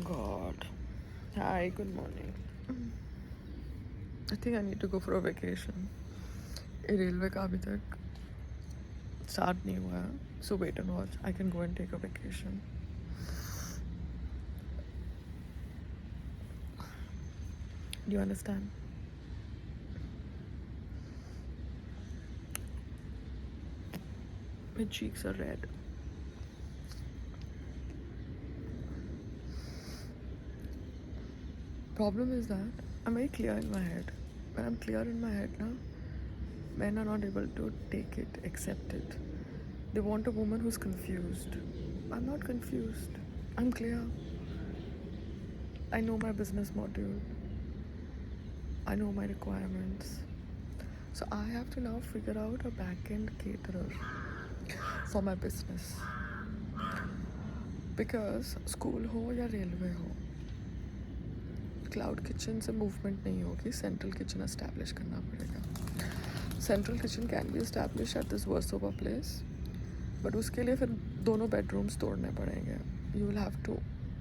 God. Hi, good morning. I think I need to go for a vacation. Railway का अभी तक start नहीं हुआ है, so wait and watch. I can go and take a vacation. Do you understand? My cheeks are red. Problem is that I'm very clear in my head. When I'm clear in my head now, men are not able to take it, accept it. They want a woman who's confused. I'm not confused. I'm clear. I know my business module. I know my requirements. So I have to now figure out a back-end caterer for my business. Because school हो या railway हो, cloud kitchen से movement नहीं होगी. Central kitchen establish करना पड़ेगा. Central kitchen can be establish at this Versova place, but उसके लिए फिर दोनों बेडरूम्स तोड़ने पड़ेंगे. You will have to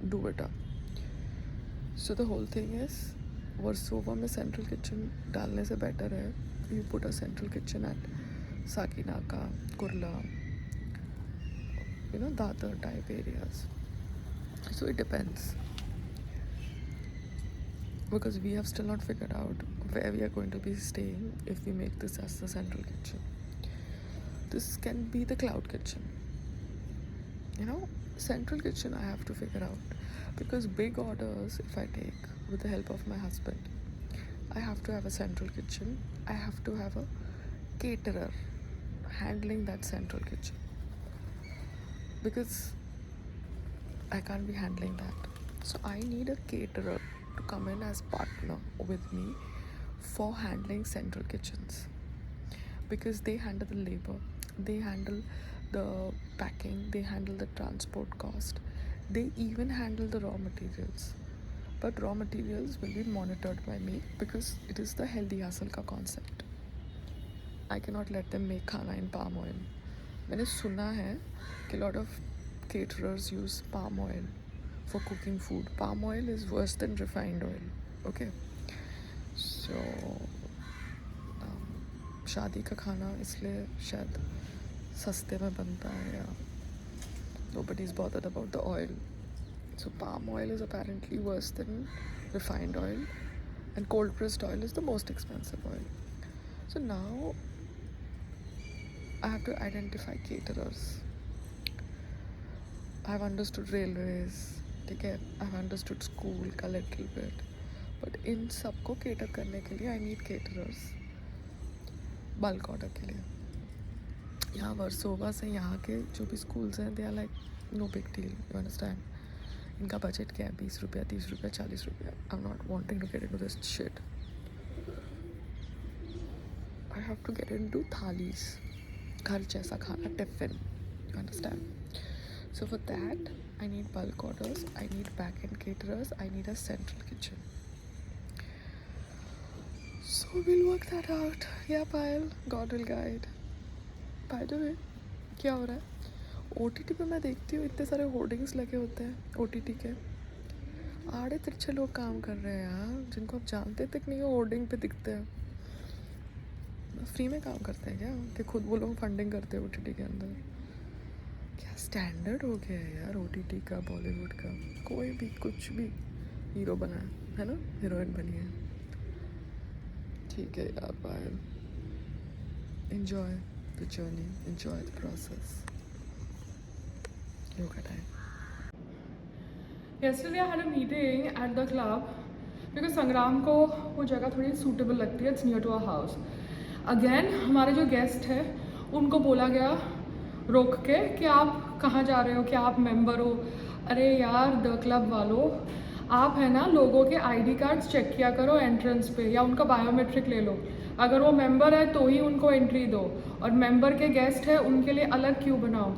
do it up. So the whole thing is, Versova में सेंट्रल किचन डालने से बेटर है you put a central kitchen at Sakinaka, Kurla, Dadar type areas. So it depends, because we have still not figured out where we are going to be staying if we make this as the central kitchen. This can be the cloud kitchen. Central kitchen I have to figure out, because big orders if I take with the help of my husband, I have to have a central kitchen. I have to have a caterer handling that central kitchen, because I can't be handling that. So I need a caterer to come in as partner with me for handling central kitchens, because they handle the labor, they handle the packing, they handle the transport cost, they even handle the raw materials. But raw materials will be monitored by me, because it is the healthy hustle का concept. I cannot let them make खाना in palm oil. मैंने सुना है कि lot of caterers use palm oil for cooking food. Palm oil is worse than refined oil. Okay, so शादी का खाना इसलिए शायद सस्ते में बनता है, या nobody is bothered about the oil. So palm oil is apparently worse than refined oil, and cold pressed oil is the most expensive oil. So now I have to identify caterers. I've understood railways, ठीक है, I've understood school का little bit, but इन सबको cater करने के लिए I need caterers. Bulk order के लिए यहाँ वर्सोवा से यहाँ के जो भी स्कूल्स हैं, they are like no big deal. You understand? इनका बजट क्या है? 20 रुपया, 30 रुपया, 40 रुपया. I am not wanting to get into this shit. I have to get into thalis, घर जैसा खाना, tiffin. You understand? So for that, I need bulk orders, I need back-end caterers, I need a central kitchen. So we'll work that out. Yeah, Payal, God will guide. By the way, क्या हो रहा है? OTT पे मैं देखती हूँ इतने सारे होर्डिंग्स लगे होते हैं OTT के. आड़े तिरछे लोग काम कर रहे हैं यार, जिनको आप जानते तक नहीं हो, होर्डिंग पे दिखते हैं. फ्री में काम करते हैं क्या कि खुद वो लोग फंडिंग करते हैं OTT के अंदर? क्या स्टैंडर्ड हो गया है यार OTT का, बॉलीवुड का. कोई भी कुछ भी हीरो बना है ना, हीरोइन बनी है. ठीक है यार, पायल, enjoy the journey, enjoy the process. Yoga time. Yesterday I had a meeting at the club because संग्राम को वो जगह थोड़ी सूटेबल लगती है. It's near to our house. Again हमारे जो गेस्ट है उनको बोला गया रोक के कि आप कहाँ जा रहे हो, क्या आप मेंबर हो? अरे यार द क्लब वालों, आप है ना लोगों के आईडी कार्ड्स चेक किया करो एंट्रेंस पे, या उनका बायोमेट्रिक ले लो. अगर वो मेंबर है तो ही उनको एंट्री दो, और मेंबर के गेस्ट है उनके लिए अलग क्यों बनाओ.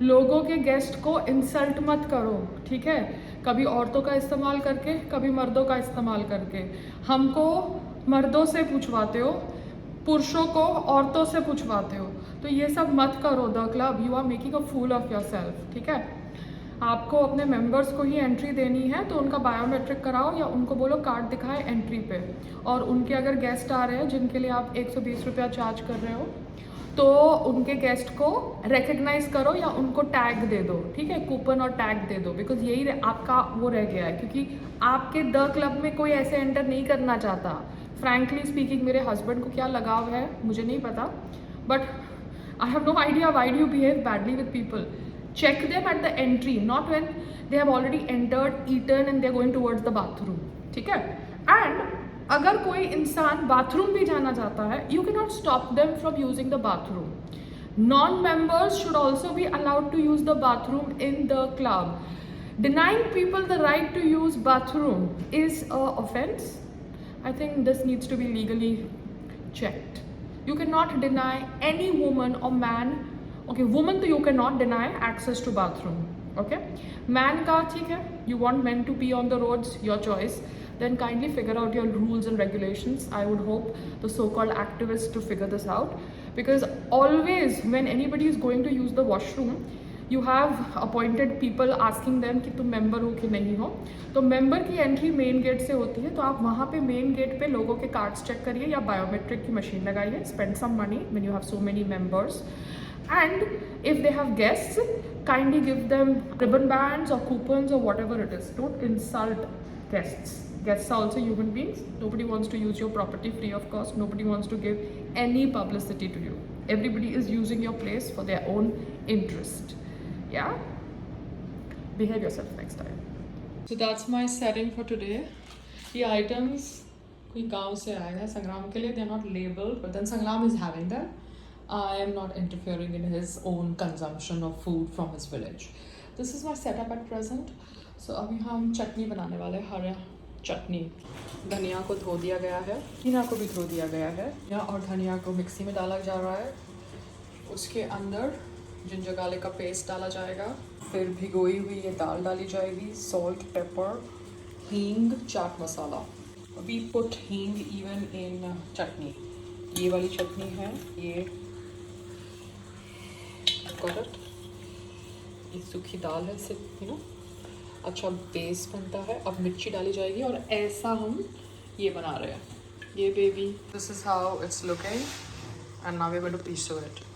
लोगों के गेस्ट को इंसल्ट मत करो, ठीक है? कभी औरतों का इस्तेमाल करके, कभी मर्दों का इस्तेमाल करके. हमको मर्दों से पूछवाते हो, पुरुषों को औरतों से पूछवाते हो, तो ये सब मत करो. The club, you are making a fool of yourself, ठीक है? आपको अपने मेंबर्स को ही एंट्री देनी है तो उनका बायोमेट्रिक कराओ या उनको बोलो कार्ड दिखाए एंट्री पे। और उनके अगर गेस्ट आ रहे हैं जिनके लिए आप 120 रुपया चार्ज कर रहे हो तो उनके गेस्ट को रिकग्नाइज करो या उनको टैग दे दो, ठीक है, कूपन और टैग दे दो, बिकॉज यही आपका वो रह गया है, क्योंकि आपके द क्लब में कोई ऐसे एंटर नहीं करना चाहता। फ्रैंकली स्पीकिंग मेरे हस्बैंड को क्या लगाव है मुझे नहीं पता, but I have no idea why do you behave badly with people. Check them at the entry, not when they have already entered, eaten and they are going towards the bathroom, ठीक है। And अगर कोई इंसान bathroom भी जाना चाहता है, you can not stop them from using the bathroom. Non members should also be allowed to use the bathroom in the club. Denying people the right to use bathroom is a offense. I think this needs to be legally checked. You cannot deny any woman or man, okay, woman तो you cannot deny access to bathroom, okay. Man का ठीक है, you want men to pee on the roads, your choice. Then kindly figure out your rules and regulations. I would hope the so-called activists to figure this out, because always when anybody is going to use the washroom, you have appointed people asking them कि तुम member हो कि नहीं हो। तो member की entry main gate से होती है, तो आप वहाँ पे मेन गेट पे लोगों के कार्ड्स चेक करिए या बायोमेट्रिक की मशीन लगाइए। Spend some money when you have so many members, and if they have guests kindly give them ribbon bands और कूपन्स और whatever it is. Don't insult guests. Guests are also human beings. Nobody wants to use your property free of cost. Nobody wants to give any publicity to you. Everybody is using your place for their own interest. Yeah? Behave yourself next time. So that's my setting for today. The items कोई गांव से आए हैं संग्राम के लिए. They are not labeled, but then Sangram is having them. I am not interfering in his own consumption of food from his village. This is my setup at present. So अभी हम चटनी बनाने वाले हैं, हरा चटनी. धनिया को धो दिया गया है, धनिया को भी धो दिया गया है, और धनिया को मिक्सी में डाला जा रहा है. उसके अंदर जिंजर गार्लिक का पेस्ट डाला जाएगा, फिर भिगोई हुई ये दाल डाली जाएगी, सॉल्ट, पेपर, हींग, चाट मसाला. वी पुट हींग इवन इन चटनी. ये वाली चटनी है, ये ये सूखी दाल है, सिर्फ अच्छा बेस बनता है. अब मिर्ची डाली जाएगी और ऐसा हम ये बना रहे हैं. ये baby, this is how it's looking and now we are going to piece it.